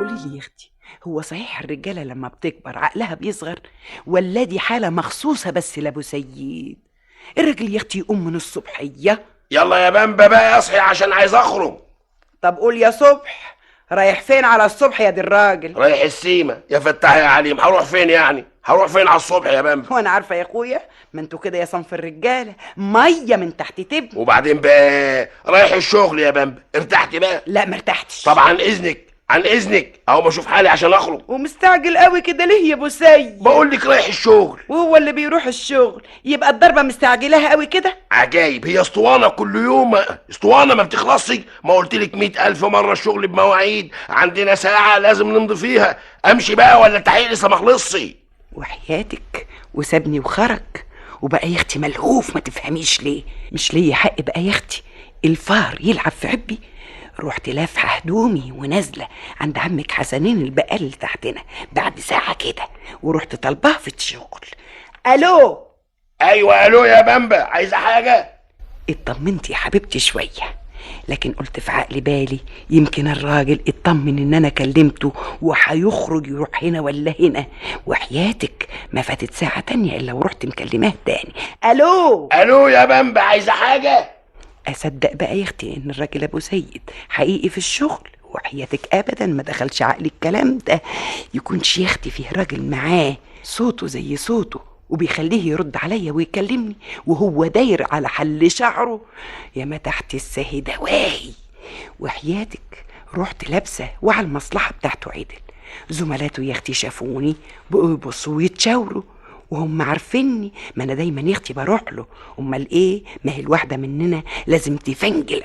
قولي لي يا اختي، هو صحيح الرجاله لما بتكبر عقلها بيصغر، ولا دي حاله مخصوصه بس لابو سيد؟ الراجل يا اختي يقوم من الصبحيه. يلا يا بامبا بقى اصحي عشان عايز اخرج. طب قول يا صبح، رايح فين على الصبح يا دي الراجل؟ رايح السيمه يا فتاح يا عليم. هروح فين يعني؟ هروح فين على الصبح يا بامبا؟ وانا عارفه يا اخويا، ما انتوا كده يا صنف الرجاله ميه من تحت تبني. وبعدين بقى رايح الشغل يا بامبا. ارتحت بقى؟ لا مرتحتش. طب عن اذنك عن اذنك اهو بشوف حالي عشان اخرج. ومستعجل قوي كده ليه يا ابو سيد؟ بقول لك رايح الشغل. وهو اللي بيروح الشغل يبقى الضربه مستعجلها قوي كده؟ عجايب، هي اسطوانه كل يوم اسطوانه ما بتخلصش؟ ما قلت لك 100,000 مره الشغل بمواعيد، عندنا ساعه لازم نمضي فيها. امشي بقى ولا التحقيق لسه ما خلصش؟ وحياتك وسابني وخرج، وبقى يا اختي ملهوف ما تفهميش ليه. مش ليا حق بقى يا اختي الفار يلعب في عبي؟ رحت لافحه هدومي ونازله عند عمك حسنين البقال اللي تحتنا بعد ساعه كده، ورحت طالباه في الشغل. الو. ايوه الو يا بامبا، عايزه حاجه؟ اطمنت يا حبيبتي شويه، لكن قلت في عقل بالي يمكن الراجل اطمن ان انا كلمته وهيخرج يروح هنا ولا هنا، وحياتك ما فاتت ساعه تانية الا ورحت مكلماه تاني. الو. الو يا بامبا، عايزه حاجه؟ اصدق بقى يا اختي ان الراجل ابو سيد حقيقي في الشغل؟ وحياتك ابدا ما دخلش عقلي الكلام ده. يكونش يا اختي فيه راجل معاه صوته زي صوته وبيخليه يرد عليا ويكلمني وهو داير على حل شعره؟ يا ما تحت السهي واهي. وحياتك رحت لابسه وعلى المصلحه بتاعته عدل. زملاته يا اختي شافوني بقوا يبصوا ويتشاوروا وهم عارفيني، ما انا دايما يا اختي بروح له. امال ايه؟ ما هي الواحده مننا لازم تفنجل